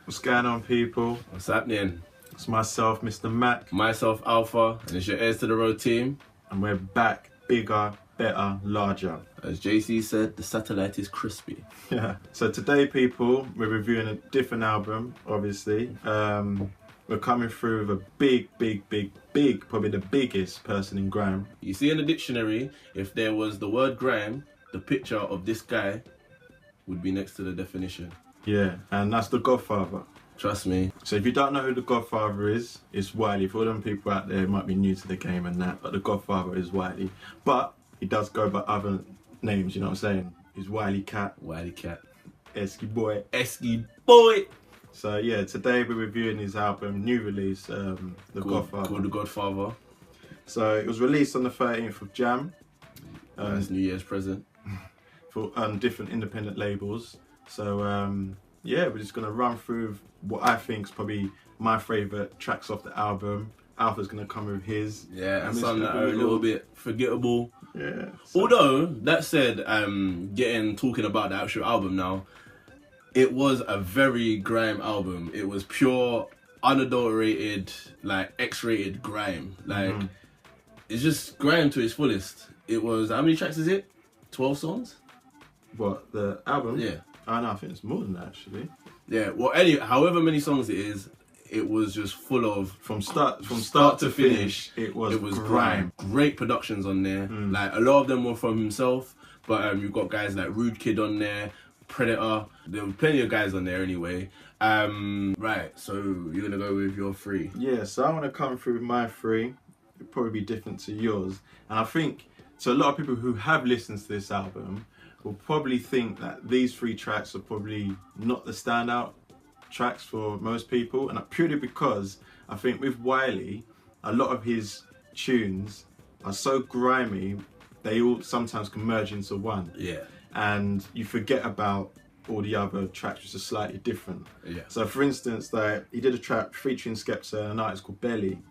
What's going on, people? What's happening? It's myself, Mr. Mac. Myself, Alpha, and it's your Earstotheroad team. And we're back, bigger, better, larger. As JC said, the satellite is crispy. Yeah. So today, people, we're reviewing a different album, obviously. We're coming through with a big, probably the biggest person in grime. You see in the dictionary, if there was the word grime, the picture of this guy would be next to the definition. Yeah, and that's the Godfather. Trust me. So if you don't know who the Godfather is, it's Wiley. For all them people out there who might be new to the game and that, but the Godfather is Wiley. But he does go by other names, you know what I'm saying? He's Wiley Cat. Wiley Cat. Esky Boy. Esky Boy! So yeah, today we're reviewing his album, new release, The Godfather. Called The Godfather. So it was released on the 13th of Jan. Nice New Year's present. For different independent labels. So yeah, we're just gonna run through what I think is probably my favourite tracks off the album. Alpha's gonna come with his. Yeah, and some that are a little bit forgettable. Yeah. So. Although, that said, talking about the actual album now, it was a very grime album. It was pure, unadulterated, like X-rated grime. Like, it's just grime to its fullest. It was, how many tracks is it? 12 songs? What, the album? Yeah. Oh no, I think it's more than that actually. Yeah, well, anyway, however many songs it is, it was just full of... From start to finish, it was grime. Great productions on there. Like, a lot of them were from himself, but you've got guys like Rude Kid on there, Predator. There were plenty of guys on there anyway. Right, so you're going to go with your three. Yeah, so I want to come through with my three. It'll probably be different to yours. And I think, so a lot of people who have listened to this album will probably think that these three tracks are probably not the standout tracks for most people, and purely because I think with Wiley, a lot of his tunes are so grimy, they all sometimes can merge into one. Yeah. And you forget about all the other tracks which are slightly different. Yeah. So for instance, like, he did a track featuring Skepta and an artist called Belly,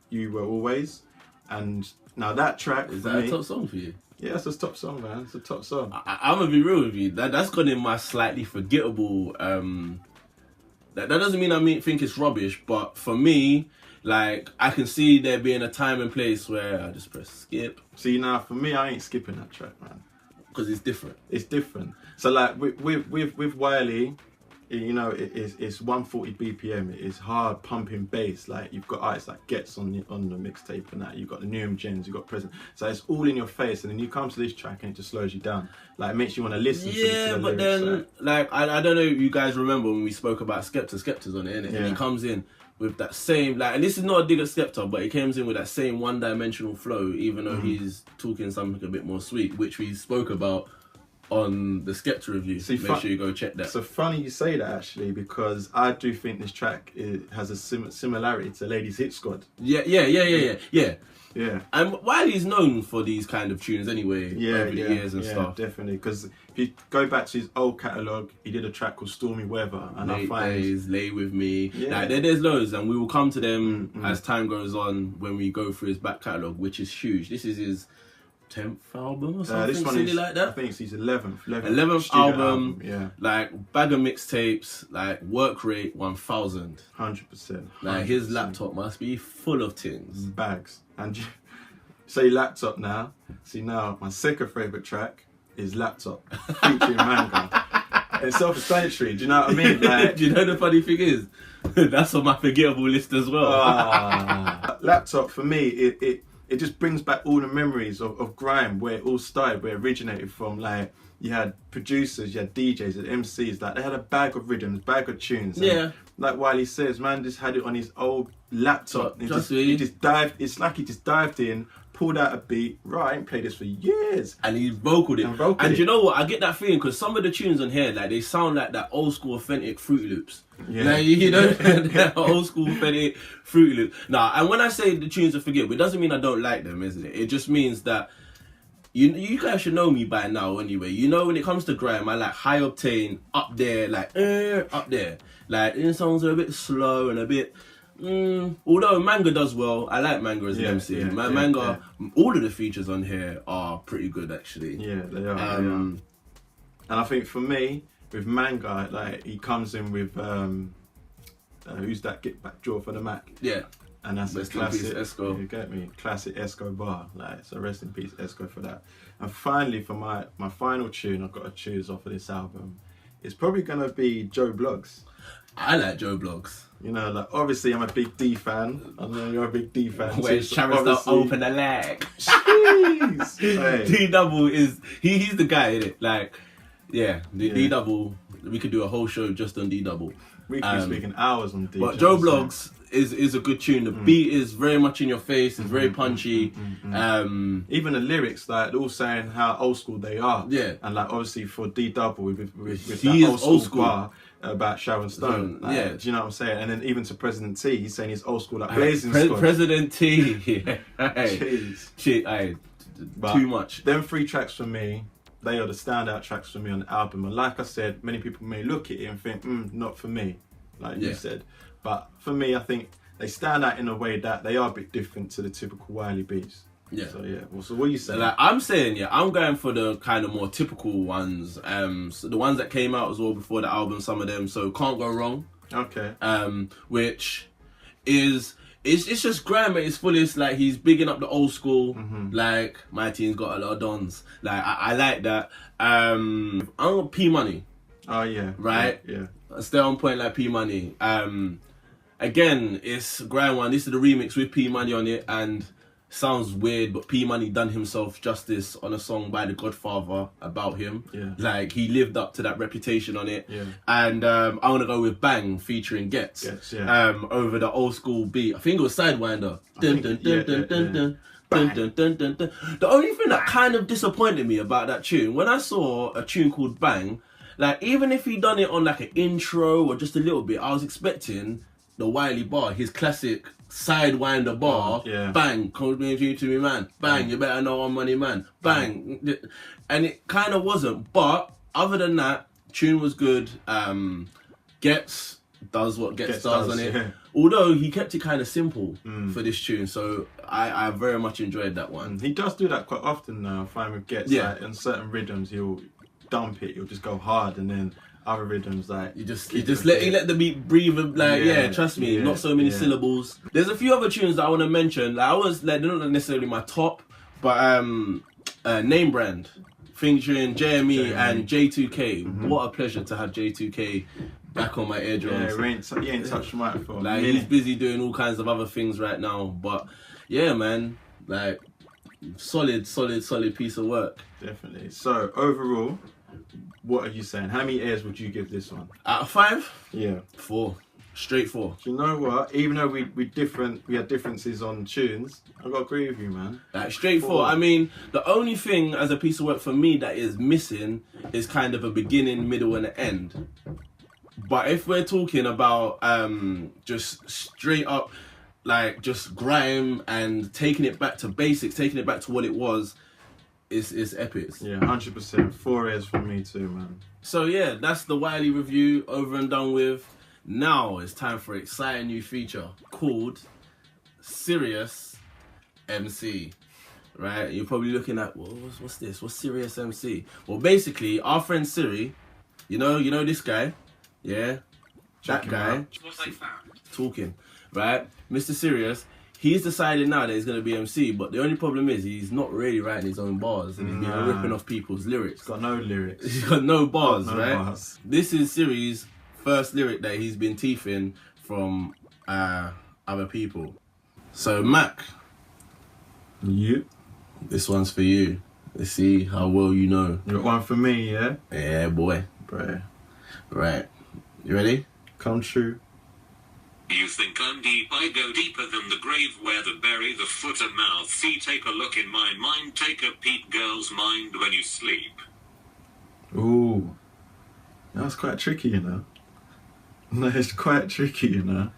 You Were Always, and now that track is that a top song for you? Yeah, it's a top song, man. It's a top song. I'm gonna be real with you. That's gone in my slightly forgettable. That doesn't mean I think it's rubbish, but for me, like, I can see there being a time and place where I just press skip. See, now for me, I ain't skipping that track, man. Because it's different. It's different. So like with Wiley, you know, it's 140 BPM. It is hard pumping bass. Like, you've got artists like Gets on the mixtape and that. You've got the New Gens. You've got Present. So it's all in your face. And then you come to this track and it just slows you down. Like, it makes you want to listen. Yeah, to the but lyrics, then like I don't know if you guys remember when we spoke about Skepta. Skepta's on it, innit? Yeah. And he comes in with that same, like, and this is not a dig at Skepta, but he comes in with that same one-dimensional flow, even though he's talking something a bit more sweet, which we spoke about on the Skepta review. So make sure you go check that. So funny you say that, actually, because I do think this track has a similarity to Ladies Hit Squad. Yeah. And Wiley's known for these kind of tunes anyway, over the years and stuff. Yeah, definitely. Because if you go back to his old catalogue, he did a track called Stormy Weather, and Late Days, Lay With Me. Yeah. Like, there's loads, and we will come to them as time goes on when we go through his back catalogue, which is huge. This is his 10th album or something, this one is, like that. I think it's his 11th album. Yeah, like, bag of mixtapes, like, work rate 1000. 100%. Like, his laptop must be full of tins. Bags. And you say laptop now. See, now my second favourite track is Laptop, featuring Manga. It's self-explanatory, do you know what I mean? Like, do you know the funny thing is? That's on my forgettable list as well. Laptop, for me, it just brings back all the memories of grime, where it all started, where it originated from. Like, you had producers, you had DJs, you had MCs, like, they had a bag of rhythms, bag of tunes. Yeah. Like Wiley says, man just had it on his old laptop. He just dived, it's like he just dived in, pulled out a beat. Right, I ain't played this for years. And he vocaled it. And you know what? I get that feeling because some of the tunes on here, like, they sound like that old school authentic Fruity Loops. Yeah. Like, you know, that old school authentic Fruity Loops. Nah, and when I say the tunes are forgettable, it doesn't mean I don't like them, isn't it? It just means that you guys should know me by now anyway. You know, when it comes to grime, I like high octane, up there, like, up there. Like, these songs are a bit slow and a bit... although Manga does well, I like Manga as an MC. Manga, all of the features on here are pretty good, actually. Yeah, they are. And I think for me, with Manga, like he comes in with who's that get back jaw for the Mac? Yeah. And that's rest a classic. in peace, Esco. You get me? Classic Esco bar. Like, so rest in peace, Esco, for that. And finally, for my final tune I've got to choose off of this album, it's probably gonna be Joe Bloggs. I like Joe Bloggs. You know, like obviously I'm a big D fan. I know you're a big D fan. Where Sharon don't open the leg. Jeez. Hey. D Double is he's the guy, innit? Like, yeah, D Double. We could do a whole show just on D Double. We could be speaking hours on D. But Joe Bloggs is a good tune. The beat is very much in your face. It's very punchy. Even the lyrics, like they're all saying how old school they are. Yeah. And like obviously for D Double with he that is old school bar about Sharon Stone. Like, yeah. Do you know what I'm saying? And then even to President T, he's saying he's old school like Blazing Scott. President T. Yeah. Jeez. Shit, too much. Them 3 tracks for me, they are the standout tracks for me on the album. And like I said, many people may look at it and think, not for me, like you said. But for me, I think they stand out in a way that they are a bit different to the typical Wiley beats. Yeah. So yeah. Well, so what are you saying? Like, I'm saying, I'm going for the kind of more typical ones. So the ones that came out as well before the album, some of them. So Can't Go Wrong. Okay. Which is it's just grime at its fullest. Like, he's bigging up the old school. Like, my team's got a lot of dons. Like, I like that. I'm P Money. Oh yeah. Right. Yeah. Stay on point like P Money. Again, it's grime one. This is the remix with P Money on it, and sounds weird, but P Money done himself justice on a song by the Godfather about him. Yeah. Like, he lived up to that reputation on it. Yeah. And I want to go with Bang featuring Gets. Over the old school beat. I think it was Sidewinder. Dun dun dun dun dun dun. Dun, dun, dun, dun, dun. The only thing that kind of disappointed me about that tune, when I saw a tune called Bang, like, even if he done it on like an intro or just a little bit, I was expecting the Wiley bar, his classic Sidewinder bar. Bang, come to me, man. Bang, you better know I'm money, man. Bang. And it kind of wasn't. But other than that, tune was good. Gets does what Gets does on it. Yeah. Although he kept it kind of simple for this tune, so I very much enjoyed that one. He does do that quite often now. I find with Gets, like, in certain rhythms, he'll dump it, he'll just go hard, and then other rhythms, like you just let the beat breathe. Like, trust me, not so many syllables. There's a few other tunes that I want to mention. Like, I was like, they're not necessarily my top, but Name Brand featuring JME and J2K. What a pleasure to have J2K back on my eardrums. He ain't touched my phone. Like, he's busy doing all kinds of other things right now, but yeah, man, like, solid piece of work. Definitely. So overall, what are you saying? How many airs would you give this one? Out of 5? Yeah. 4. Straight 4. Do you know what? Even though we had differences on tunes, I've got to agree with you, man. Like, straight 4. I mean, the only thing as a piece of work for me that is missing is kind of a beginning, middle, and an end. But if we're talking about just straight up, like, just grime and taking it back to basics, taking it back to what it was, it's epic. Yeah, 100%. 4 airs from me too, man. So yeah, that's the Wiley review over and done with. Now it's time for an exciting new feature called Serious MC. Right? You're probably looking at, what's this? What's Serious MC? Well, basically, our friend Siri, you know this guy, yeah, that guy, talking, right? Mr. Serious. He's decided now that he's going to be MC, but the only problem is he's not really writing his own bars and he's been ripping off people's lyrics. He's got no lyrics. He's got no bars, right? Bars. This is Siri's first lyric that he's been teething from other people. So, Mac. Yep. This one's for you. Let's see how well you know. You got one for me, yeah? Yeah, boy. Bro. Right. You ready? Come true. You think I'm deep, I go deeper than the grave where they bury the foot and mouth. See, take a look in my mind, take a peek, girl's mind when you sleep. Ooh. That was quite tricky, you know. No, it's quite tricky, you know.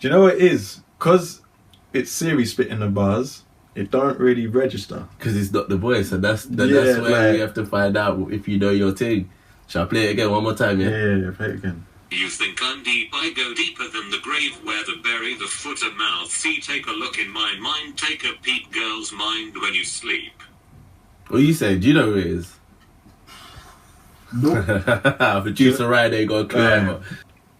Do you know what it is? Because it's Siri spitting the bars, it don't really register. Because it's not the voice, and that's where we have to find out if you know your thing. Shall I play it again one more time, yeah? Yeah, play it again. You think I'm deep, I go deeper than the grave where they bury the foot and mouth. See, take a look in my mind, take a peek, girl's mind when you sleep. What you say? Do you know who it is? Producer Friday got clever.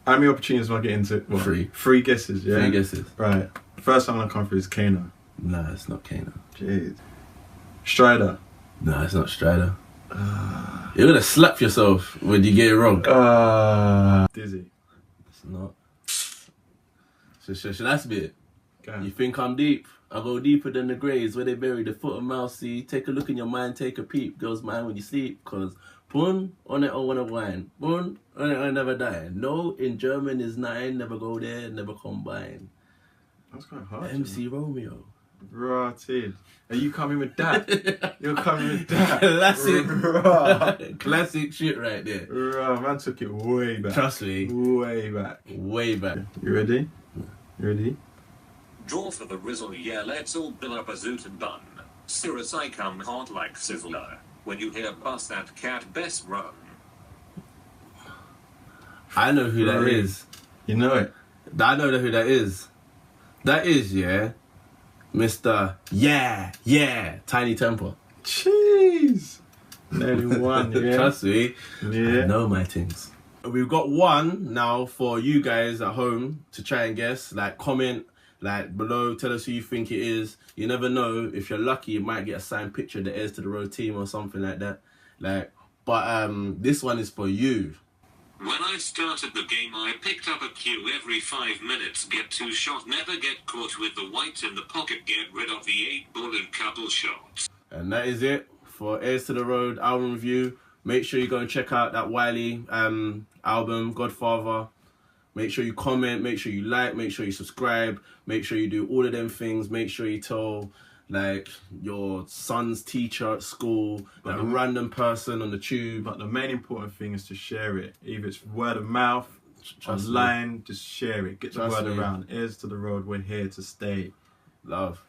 How many opportunities am I getting to? What? 3. 3 guesses, yeah? 3 guesses. Right. First I'm gonna come through is Kano. Nah, it's not Kano. Jeez. Strider. Nah, it's not Strider. You're gonna slap yourself when you get it wrong. Dizzy. It's not. So that's it. Okay. You think I'm deep? I go deeper than the graves where they bury the foot of mouse. See, take a look in your mind, take a peep. Girls mind when you sleep, cause pun on it I wanna wine. Pun on it I never die. No, in German is 9. Never go there, never combine. That's quite hard. MC Romeo. Rotted. Are you coming with that? You're coming with that. Classic. Classic shit right there. Man took it way back. Trust me. Way back. Way back. You ready? You ready? Draw for the rizzle, yeah, let's all bill up a zoot and bun. Cirrus, I come hot like Sizzler. When you hear bust that cat, best run. I know who that is. You know it? I know who that is. That is, yeah, Mr. Yeah, Tiny Temper. Jeez. Nearly one, yeah. Trust me. Yeah. I know my things. We've got one now for you guys at home to try and guess. Like, comment like below, tell us who you think it is. You never know. If you're lucky, you might get a signed picture of the Earstotheroad team or something like that. Like, but this one is for you. When I started the game, I picked up a cue every 5 minutes. Get 2 shot, never get caught with the white in the pocket. Get rid of the 8 ball and couple shots. And that is it for Earstotheroad album review. Make sure you go and check out that Wiley album, Godfather. Make sure you comment, make sure you like, make sure you subscribe, make sure you do all of them things. Make sure you tell like your son's teacher at school, that random person on the tube. But the main important thing is to share it. Either it's word of mouth, online, just share it. Get the word around. Earstotheroad, we're here to stay. Love.